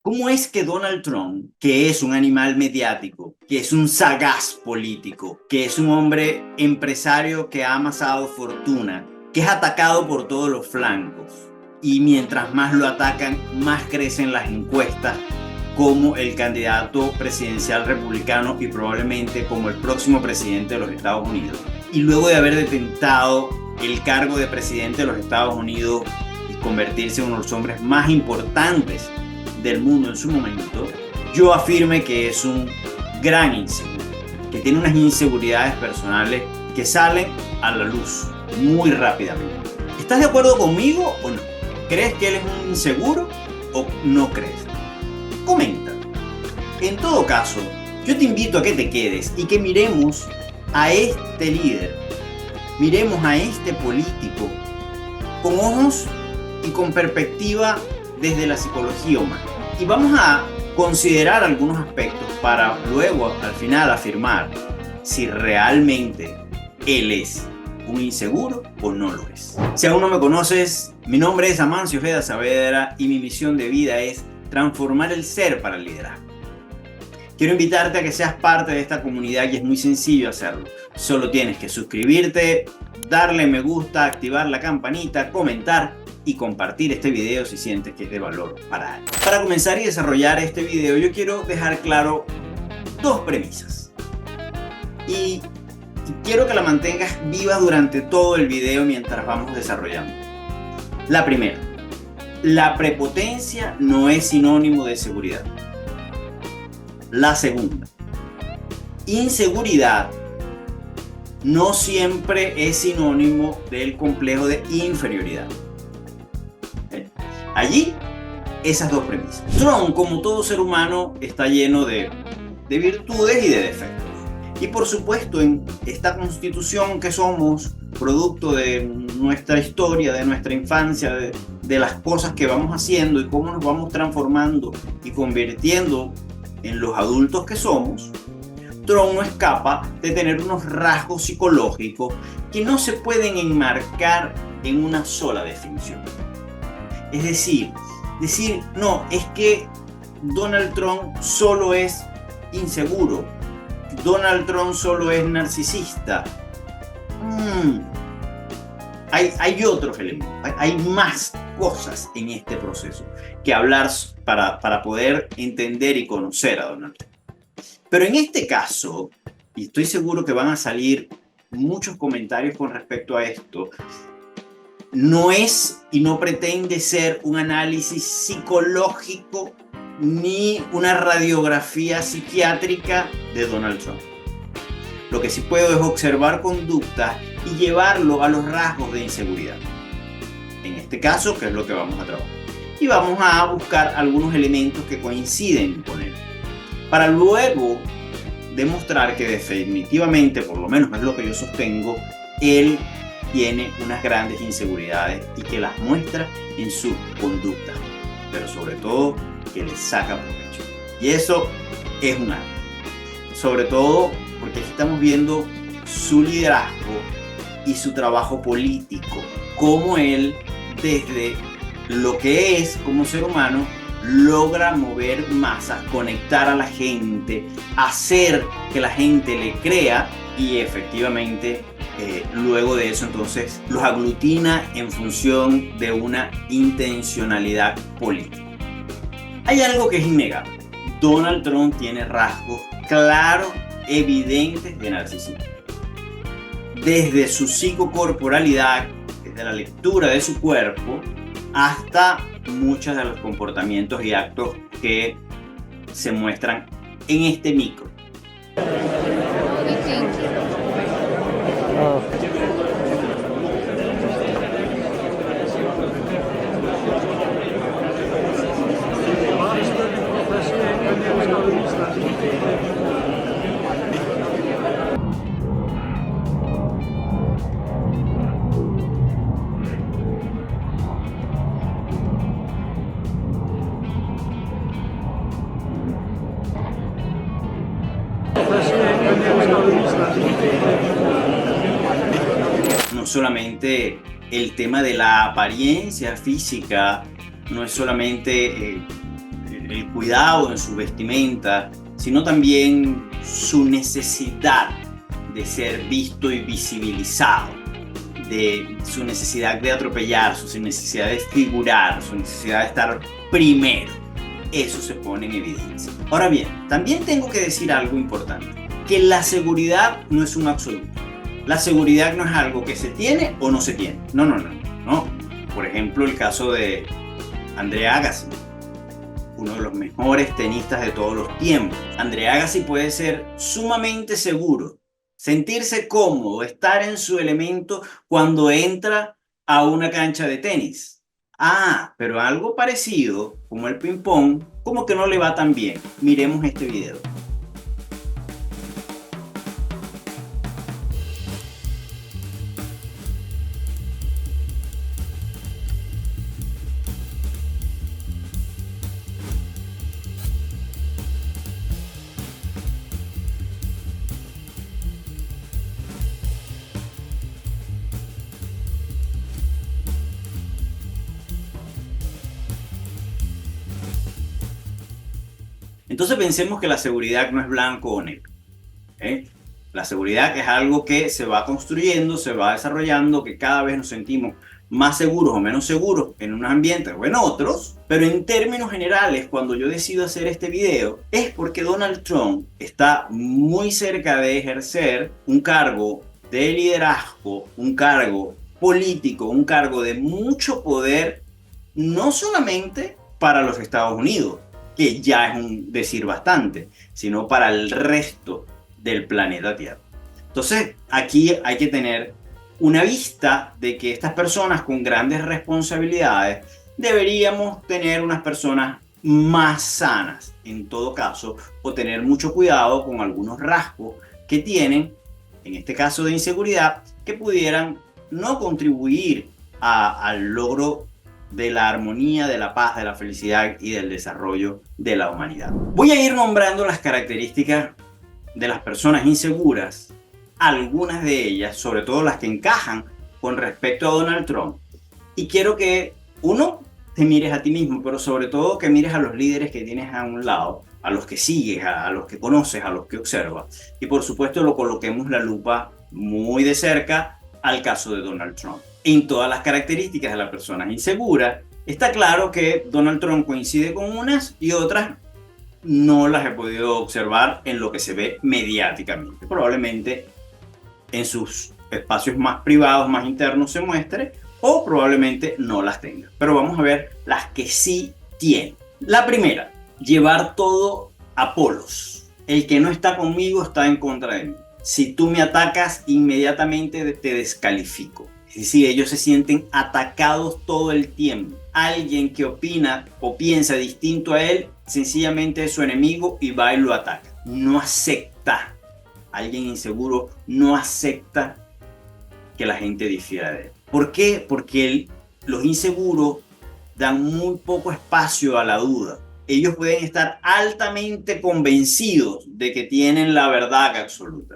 ¿Cómo es que Donald Trump, que es un animal mediático, que es un sagaz político, que es un hombre empresario que ha amasado fortuna, que es atacado por todos los flancos, y mientras más lo atacan, más crecen las encuestas como el candidato presidencial republicano y probablemente como el próximo presidente de los Estados Unidos? Y luego de haber detentado el cargo de presidente de los Estados Unidos y convertirse en uno de los hombres más importantes del mundo en su momento, yo afirme que es un gran inseguro, que tiene unas inseguridades personales que salen a la luz muy rápidamente. ¿Estás de acuerdo conmigo o no? ¿Crees que él es un inseguro o no crees? Comenta. En todo caso, yo te invito a que te quedes y que miremos a este líder, miremos a este político con ojos y con perspectiva desde la psicología humana. Y vamos a considerar algunos aspectos para luego al final afirmar si realmente él es un inseguro o no lo es. Si aún no me conoces, mi nombre es Amancio Ojeda Saavedra y mi misión de vida es transformar el ser para el liderazgo. Quiero invitarte a que seas parte de esta comunidad y es muy sencillo hacerlo. Solo tienes que suscribirte, darle me gusta, activar la campanita, comentar y compartir este video si sientes que es de valor para alguien. Para comenzar y desarrollar este video, yo quiero dejar claro dos premisas. Y quiero que la mantengas viva durante todo el video mientras vamos desarrollando. La primera, la prepotencia no es sinónimo de seguridad. La segunda, inseguridad no siempre es sinónimo del complejo de inferioridad. Allí, esas dos premisas. Trump, como todo ser humano, está lleno de virtudes y de defectos. Y por supuesto, en esta constitución que somos, producto de nuestra historia, de nuestra infancia, de las cosas que vamos haciendo y cómo nos vamos transformando y convirtiendo en los adultos que somos, Trump no escapa de tener unos rasgos psicológicos que no se pueden enmarcar en una sola definición. Es decir, no, es que Donald Trump solo es inseguro, Donald Trump solo es narcisista. Hay otros elementos, hay más cosas en este proceso que hablar para poder entender y conocer a Donald Trump. Pero en este caso, y estoy seguro que van a salir muchos comentarios con respecto a esto, no es y no pretende ser un análisis psicológico ni una radiografía psiquiátrica de Donald Trump. Lo que sí puedo es observar conducta y llevarlo a los rasgos de inseguridad. En este caso, que es lo que vamos a trabajar. Y vamos a buscar algunos elementos que coinciden con él, para luego demostrar que definitivamente, por lo menos es lo que yo sostengo, él tiene unas grandes inseguridades y que las muestra en su conducta, pero sobre todo que le saca provecho. Y eso es un arte. Sobre todo porque aquí estamos viendo su liderazgo y su trabajo político, cómo él, desde lo que es como ser humano, logra mover masas, conectar a la gente, hacer que la gente le crea y efectivamente luego de eso entonces los aglutina en función de una intencionalidad política. Hay algo que es innegable. Donald Trump tiene rasgos claros, evidentes de narcisismo. Desde su psicocorporalidad, desde la lectura de su cuerpo, hasta muchos de los comportamientos y actos que se muestran en este micro. No solamente el tema de la apariencia física, no es solamente el cuidado en su vestimenta, sino también su necesidad de ser visto y visibilizado, de su necesidad de atropellar, su necesidad de figurar, su necesidad de estar primero. Eso se pone en evidencia. Ahora bien, también tengo que decir algo importante, que la seguridad no es un absoluto. La seguridad no es algo que se tiene o no se tiene. No. Por ejemplo, el caso de Andre Agassi, uno de los mejores tenistas de todos los tiempos. Andre Agassi puede ser sumamente seguro, sentirse cómodo, estar en su elemento cuando entra a una cancha de tenis. Pero algo parecido, como el ping-pong, como que no le va tan bien. Miremos este video. Entonces pensemos que la seguridad no es blanco o negro, ¿eh? La seguridad es algo que se va construyendo, se va desarrollando, que cada vez nos sentimos más seguros o menos seguros en unos ambientes o en otros, pero en términos generales, cuando yo decido hacer este video, es porque Donald Trump está muy cerca de ejercer un cargo de liderazgo, un cargo político, un cargo de mucho poder, no solamente para los Estados Unidos, que ya es un decir bastante, sino para el resto del planeta Tierra. Entonces, aquí hay que tener una vista de que estas personas con grandes responsabilidades deberíamos tener unas personas más sanas, en todo caso, o tener mucho cuidado con algunos rasgos que tienen, en este caso de inseguridad, que pudieran no contribuir al logro de la armonía, de la paz, de la felicidad y del desarrollo de la humanidad. Voy a ir nombrando las características de las personas inseguras, algunas de ellas, sobre todo las que encajan con respecto a Donald Trump. Y quiero que uno te mires a ti mismo, pero sobre todo que mires a los líderes que tienes a un lado, a los que sigues, a los que conoces, a los que observas. Y por supuesto lo coloquemos la lupa muy de cerca al caso de Donald Trump. En todas las características de las personas inseguras, está claro que Donald Trump coincide con unas y otras no las he podido observar en lo que se ve mediáticamente. Probablemente en sus espacios más privados, más internos se muestre, o probablemente no las tenga. Pero vamos a ver las que sí tiene. La primera, llevar todo a polos. El que no está conmigo está en contra de mí. Si tú me atacas, inmediatamente te descalifico. Es decir, ellos se sienten atacados todo el tiempo. Alguien que opina o piensa distinto a él, sencillamente es su enemigo y va y lo ataca. No acepta. Alguien inseguro no acepta que la gente difiera de él. ¿Por qué? Porque los inseguros dan muy poco espacio a la duda. Ellos pueden estar altamente convencidos de que tienen la verdad absoluta.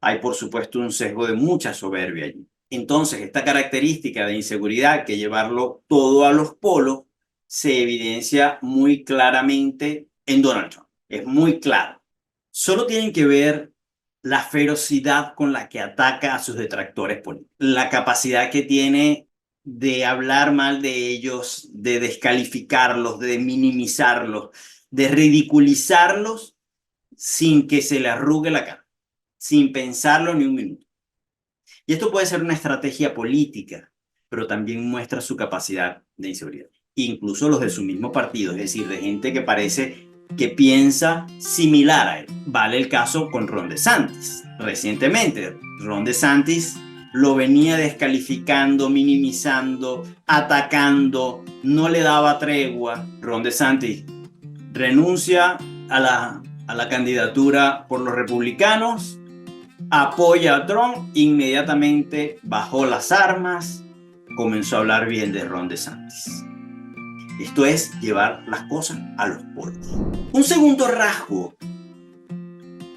Hay, por supuesto, un sesgo de mucha soberbia allí. Entonces, esta característica de inseguridad, que llevarlo todo a los polos, se evidencia muy claramente en Donald Trump. Es muy claro. Solo tienen que ver la ferocidad con la que ataca a sus detractores políticos, la capacidad que tiene de hablar mal de ellos, de descalificarlos, de minimizarlos, de ridiculizarlos sin que se le arrugue la cara, sin pensarlo ni un minuto. Y esto puede ser una estrategia política, pero también muestra su capacidad de inseguridad. Incluso los de su mismo partido, es decir, de gente que parece que piensa similar a él. Vale el caso con Ron DeSantis. Recientemente, Ron DeSantis lo venía descalificando, minimizando, atacando, no le daba tregua. Ron DeSantis renuncia a la candidatura por los republicanos, apoya a Trump, inmediatamente bajó las armas, comenzó a hablar bien de Ron DeSantis. Esto es llevar las cosas a los polos. Un segundo rasgo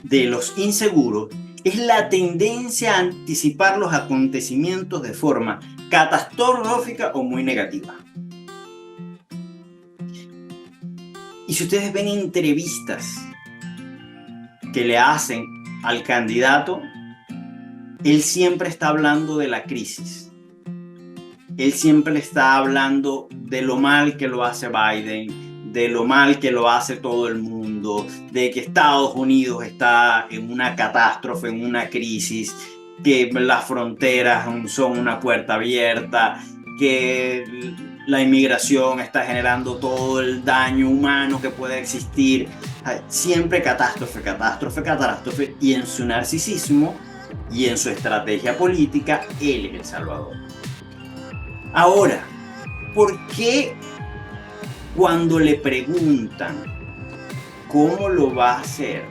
de los inseguros es la tendencia a anticipar los acontecimientos de forma catastrófica o muy negativa. Y si ustedes ven entrevistas que le hacen al candidato, él siempre está hablando de la crisis. Él siempre le está hablando de lo mal que lo hace Biden, de lo mal que lo hace todo el mundo, de que Estados Unidos está en una catástrofe, en una crisis, que las fronteras son una puerta abierta, que la inmigración está generando todo el daño humano que puede existir. Siempre catástrofe, catástrofe, catástrofe. Y en su narcisismo y en su estrategia política, él es el salvador. Ahora, ¿por qué cuando le preguntan cómo lo va a hacer,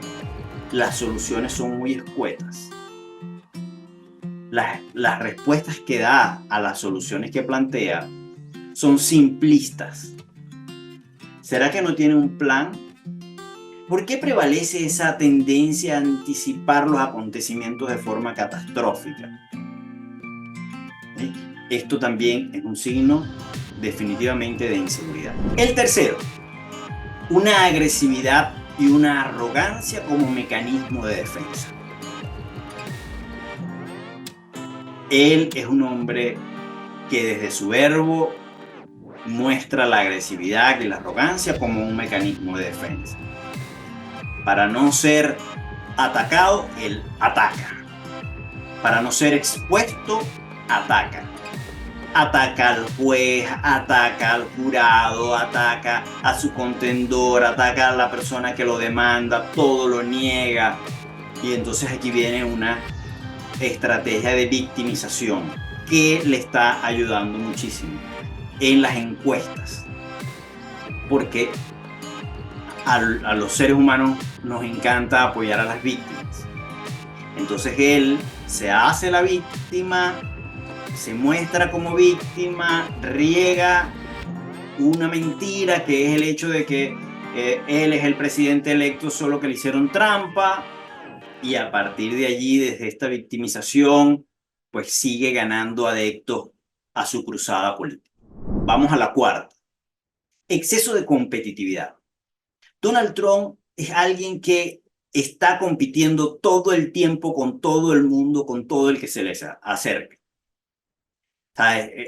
las soluciones son muy escuetas? Las respuestas que da a las soluciones que plantea son simplistas. ¿Será que no tiene un plan? ¿Por qué prevalece esa tendencia a anticipar los acontecimientos de forma catastrófica? Esto también es un signo definitivamente de inseguridad. El tercero, una agresividad y una arrogancia como mecanismo de defensa. Él es un hombre que desde su verbo muestra la agresividad y la arrogancia como un mecanismo de defensa. Para no ser atacado, él ataca. Para no ser expuesto, ataca. Ataca al juez, ataca al jurado, ataca a su contendor, ataca a la persona que lo demanda, todo lo niega. Y entonces aquí viene una estrategia de victimización que le está ayudando muchísimo en las encuestas. Porque a los seres humanos nos encanta apoyar a las víctimas. Entonces él se hace la víctima, se muestra como víctima, riega una mentira que es el hecho de que él es el presidente electo, solo que le hicieron trampa, y a partir de allí, desde esta victimización, pues sigue ganando adeptos a su cruzada política. Vamos a la cuarta. Exceso de competitividad. Donald Trump es alguien que está compitiendo todo el tiempo con todo el mundo, con todo el que se les acerque.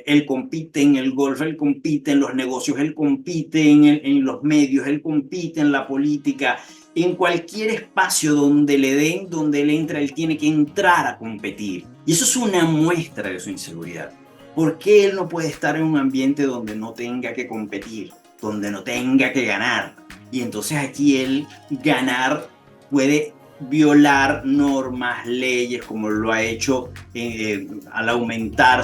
Él compite en el golf, él compite en los negocios, él compite en los medios, él compite en la política. En cualquier espacio donde le den, donde él entra, él tiene que entrar a competir. Y eso es una muestra de su inseguridad. ¿Por qué él no puede estar en un ambiente donde no tenga que competir, donde no tenga que ganar? Y entonces aquí él ganar puede violar normas, leyes, como lo ha hecho al aumentar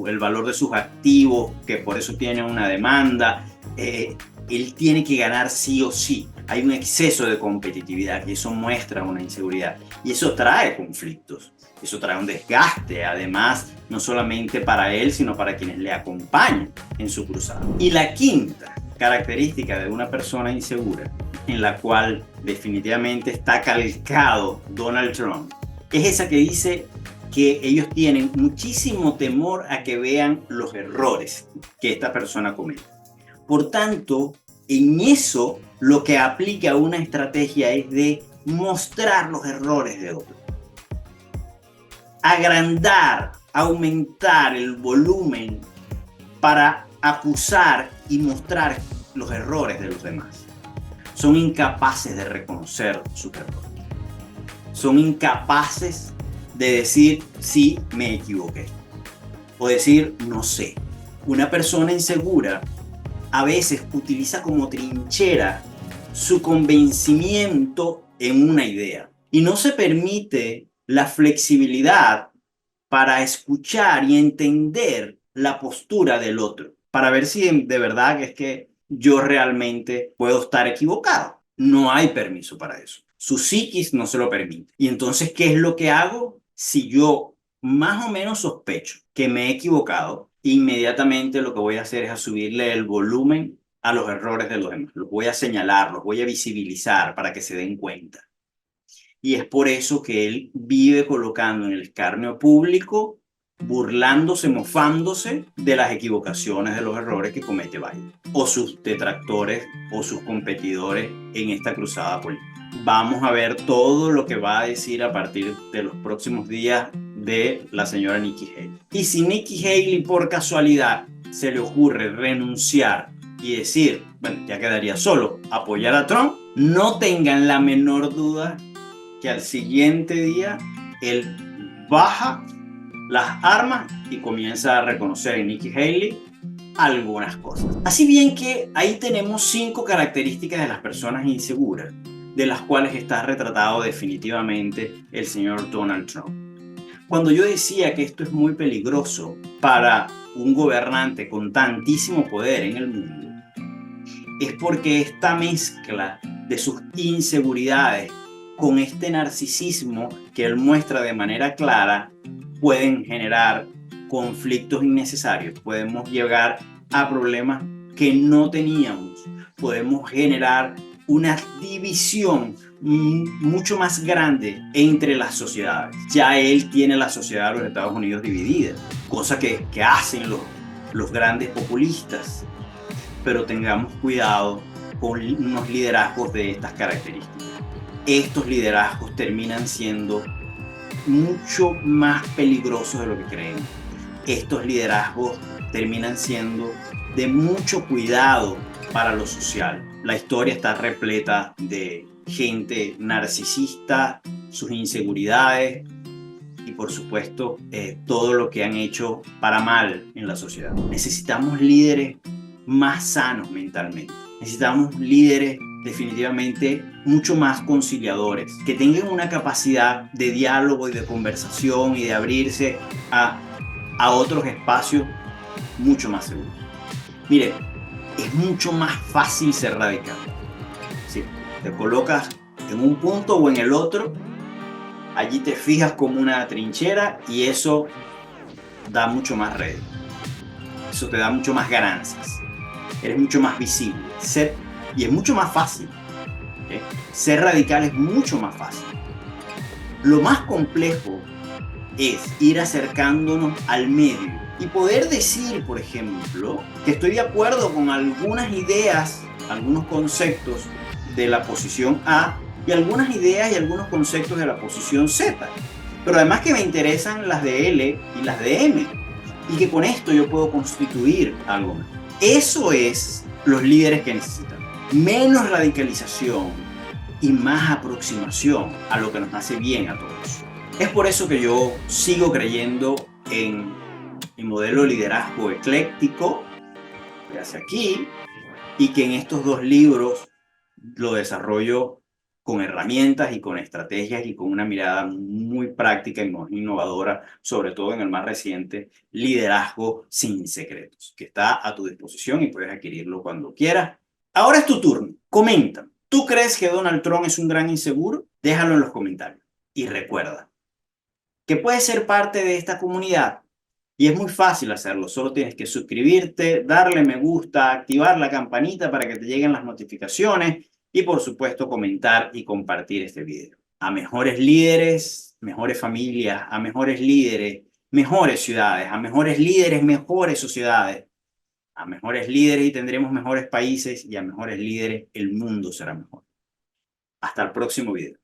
el valor de sus activos, que por eso tiene una demanda. Él tiene que ganar sí o sí. Hay un exceso de competitividad y eso muestra una inseguridad. Y eso trae conflictos, eso trae un desgaste, además, no solamente para él, sino para quienes le acompañan en su cruzada. Y la quinta característica de una persona insegura, en la cual definitivamente está calcado Donald Trump, es esa que dice que ellos tienen muchísimo temor a que vean los errores que esta persona comete. Por tanto, en eso lo que aplica una estrategia es de mostrar los errores de otro. Agrandar, aumentar el volumen para acusar y mostrar los errores de los demás. Son incapaces de reconocer sus errores. Son incapaces de decir, sí, me equivoqué. O decir, no sé. Una persona insegura a veces utiliza como trinchera su convencimiento en una idea. Y no se permite la flexibilidad para escuchar y entender la postura del otro, para ver si de verdad es que yo realmente puedo estar equivocado. No hay permiso para eso. Su psiquis no se lo permite. Y entonces, ¿qué es lo que hago? Si yo más o menos sospecho que me he equivocado, inmediatamente lo que voy a hacer es a subirle el volumen a los errores de los demás. Los voy a señalar, los voy a visibilizar para que se den cuenta. Y es por eso que él vive colocando en el escarnio público burlándose, mofándose de las equivocaciones, de los errores que comete Biden, o sus detractores o sus competidores en esta cruzada política. Vamos a ver todo lo que va a decir a partir de los próximos días de la señora Nikki Haley. Y si Nikki Haley por casualidad se le ocurre renunciar y decir, bueno, ya quedaría solo, apoyar a Trump, no tengan la menor duda que al siguiente día él baja las armas y comienza a reconocer en Nikki Haley algunas cosas. Así bien que ahí tenemos 5 características de las personas inseguras, de las cuales está retratado definitivamente el señor Donald Trump. Cuando yo decía que esto es muy peligroso para un gobernante con tantísimo poder en el mundo, es porque esta mezcla de sus inseguridades con este narcisismo que él muestra de manera clara pueden generar conflictos innecesarios. Podemos llegar a problemas que no teníamos. Podemos generar una división mucho más grande entre las sociedades. Ya él tiene la sociedad de los Estados Unidos dividida, cosa que hacen los grandes populistas. Pero tengamos cuidado con unos liderazgos de estas características. Estos liderazgos terminan siendo mucho más peligrosos de lo que creemos. Estos liderazgos terminan siendo de mucho cuidado para lo social. La historia está repleta de gente narcisista, sus inseguridades y por supuesto todo lo que han hecho para mal en la sociedad. Necesitamos líderes más sanos mentalmente. Necesitamos líderes definitivamente mucho más conciliadores, que tengan una capacidad de diálogo y de conversación y de abrirse a otros espacios mucho más seguros. Mire, es mucho más fácil ser radical. Si te colocas en un punto o en el otro, allí te fijas como una trinchera y eso da mucho más rédito. Eso te da mucho más ganancias. Eres mucho más visible. Y es mucho más fácil. ¿Okay? Ser radical es mucho más fácil. Lo más complejo es ir acercándonos al medio y poder decir, por ejemplo, que estoy de acuerdo con algunas ideas, algunos conceptos de la posición A y algunas ideas y algunos conceptos de la posición Z. Pero además que me interesan las de L y las de M y que con esto yo puedo constituir algo más. Eso es los líderes que necesitamos. Menos radicalización y más aproximación a lo que nos hace bien a todos. Es por eso que yo sigo creyendo en el modelo de liderazgo ecléctico, que hace aquí, y que en estos 2 libros lo desarrollo con herramientas y con estrategias y con una mirada muy práctica y muy innovadora, sobre todo en el más reciente, Liderazgo sin Secretos, que está a tu disposición y puedes adquirirlo cuando quieras. Ahora es tu turno. Comenta. ¿Tú crees que Donald Trump es un gran inseguro? Déjalo en los comentarios. Y recuerda que puedes ser parte de esta comunidad. Y es muy fácil hacerlo. Solo tienes que suscribirte, darle me gusta, activar la campanita para que te lleguen las notificaciones y por supuesto comentar y compartir este video. A mejores líderes, mejores familias, a mejores líderes, mejores ciudades, a mejores líderes, mejores sociedades, a mejores líderes y tendremos mejores países y a mejores líderes el mundo será mejor. Hasta el próximo video.